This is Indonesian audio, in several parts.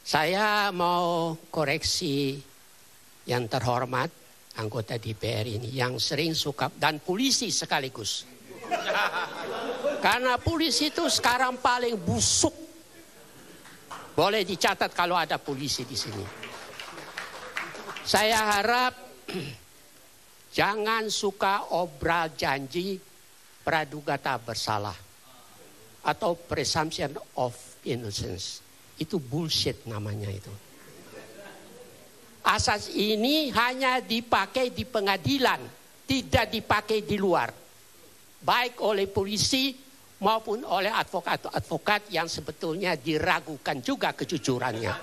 Saya mau koreksi yang terhormat anggota DPR ini yang sering suka dan polisi sekaligus. Karena polisi itu sekarang paling busuk. Boleh dicatat kalau ada polisi di sini. Saya harap jangan suka obral janji praduga tak bersalah atau presumption of innocence. Itu bullshit namanya itu. Asas ini hanya dipakai di pengadilan, tidak dipakai di luar. Baik oleh polisi maupun oleh advokat-advokat yang sebetulnya diragukan juga kejujurannya.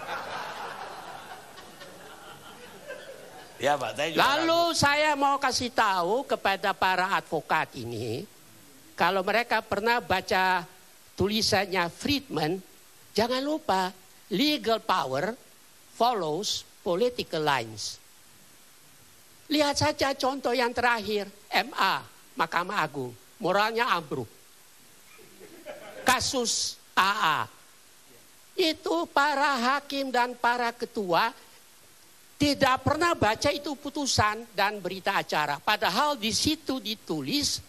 Ya, Pak, Lalu saya mau kasih tahu kepada para advokat ini, kalau mereka pernah baca tulisannya Friedman, jangan lupa legal power follows political lines. Lihat saja contoh yang terakhir, MA, Mahkamah Agung, moralnya ambruk. Kasus AA, itu para hakim dan para ketua tidak pernah baca itu putusan dan berita acara. Padahal di situ ditulis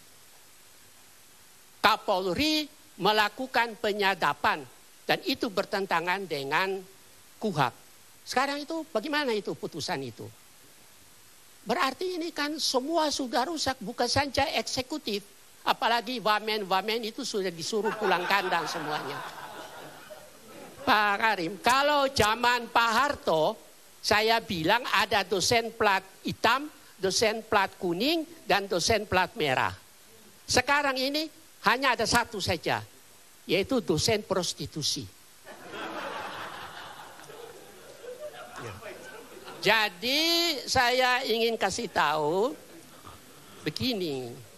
Kapolri melakukan penyadapan dan itu bertentangan dengan KUHP. Sekarang itu bagaimana itu putusan itu? Berarti ini kan semua sudah rusak, bukan saja eksekutif. Apalagi wamen-wamen itu sudah disuruh pulang kandang semuanya. Pak Karim, kalau zaman Pak Harto, saya bilang ada dosen plat hitam, dosen plat kuning, dan dosen plat merah. Sekarang ini hanya ada satu saja, yaitu dosen prostitusi. Jadi saya ingin kasih tahu begini.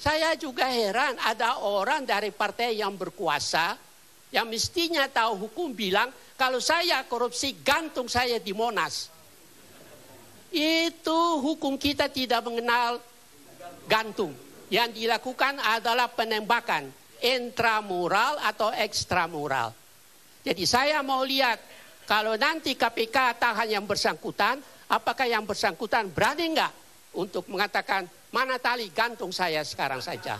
Saya juga heran ada orang dari partai yang berkuasa yang mestinya tahu hukum bilang kalau saya korupsi gantung saya di Monas. Itu hukum kita tidak mengenal gantung. Yang dilakukan adalah penembakan intramural atau ekstramural. Jadi saya mau lihat kalau nanti KPK tahan yang bersangkutan, apakah yang bersangkutan berani enggak untuk mengatakan mana tali gantung saya sekarang saja.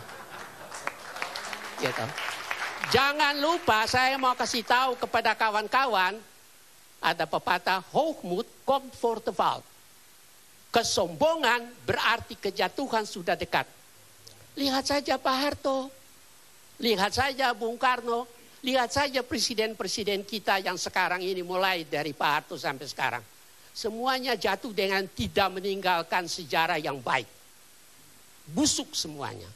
Gitu. Jangan lupa saya mau kasih tahu kepada kawan-kawan ada pepatah hoogmoed komt voor de val. Kesombongan berarti kejatuhan sudah dekat. Lihat saja Pak Harto, lihat saja Bung Karno, lihat saja presiden-presiden kita yang sekarang ini mulai dari Pak Harto sampai sekarang. Semuanya jatuh dengan tidak meninggalkan sejarah yang baik. Busuk semuanya.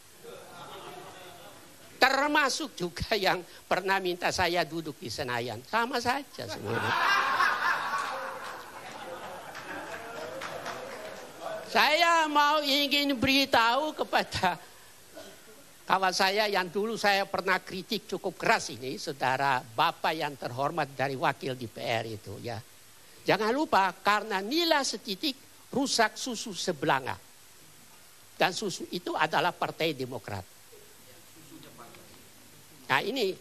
Termasuk juga yang pernah minta saya duduk di Senayan. Sama saja semuanya. Saya mau ingin beritahu kepada kawan saya yang dulu saya pernah kritik cukup keras ini, saudara Bapak yang terhormat dari wakil DPR itu ya. Jangan lupa karena nilai setitik rusak susu sebelanga. Dan susu itu adalah Partai Demokrat. Nah ini,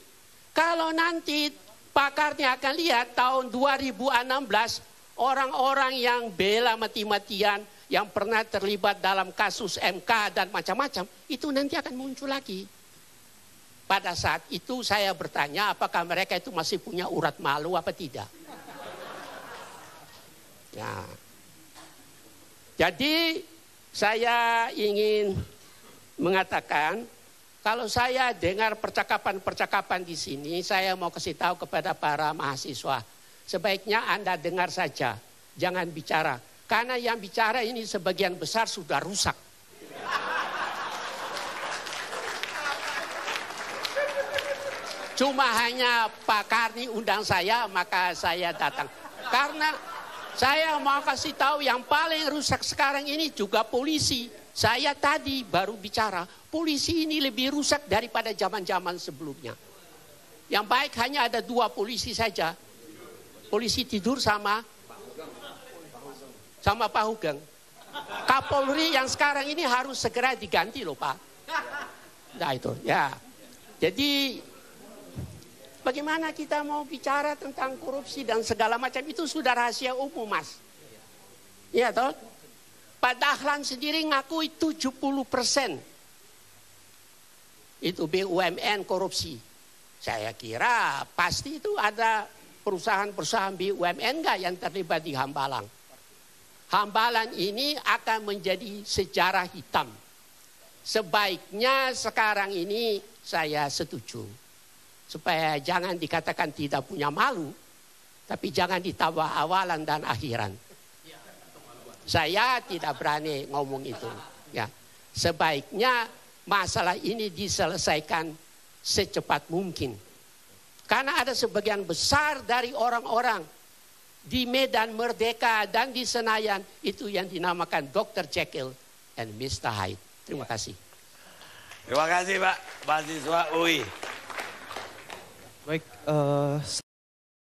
kalau nanti pakarnya akan lihat tahun 2016, orang-orang yang bela mati-matian, yang pernah terlibat dalam kasus MK dan macam-macam, itu nanti akan muncul lagi. Pada saat itu saya bertanya apakah mereka itu masih punya urat malu apa tidak. Nah, jadi saya ingin mengatakan, kalau saya dengar percakapan-percakapan di sini, saya mau kasih tahu kepada para mahasiswa, sebaiknya Anda dengar saja, jangan bicara. Karena yang bicara ini sebagian besar sudah rusak. Cuma hanya Pak Karni undang saya, maka saya datang. Karena saya mau kasih tahu yang paling rusak sekarang ini juga polisi. Saya tadi baru bicara, polisi ini lebih rusak daripada zaman-zaman sebelumnya. Yang baik hanya ada 2 polisi saja. Polisi tidur sama Pak Hugeng. Kapolri yang sekarang ini harus segera diganti loh Pak. Nah itu ya. Jadi Bagaimana kita mau bicara tentang korupsi dan segala macam itu sudah rahasia umum, Mas. Iya toh? Pak Dahlan sendiri ngakui 70% itu BUMN korupsi. Saya kira pasti itu ada perusahaan-perusahaan BUMN enggak yang terlibat di Hambalang. Hambalang ini akan menjadi sejarah hitam. Sebaiknya sekarang ini saya setuju. Supaya jangan dikatakan tidak punya malu, tapi jangan ditambah awalan dan akhiran. Saya tidak berani ngomong itu. Ya, sebaiknya masalah ini diselesaikan secepat mungkin. Karena ada sebagian besar dari orang-orang di Medan Merdeka dan di Senayan itu yang dinamakan Dr. Jekyll and Mr. Hyde. Terima kasih. Terima kasih Pak, mahasiswa UI. Baik,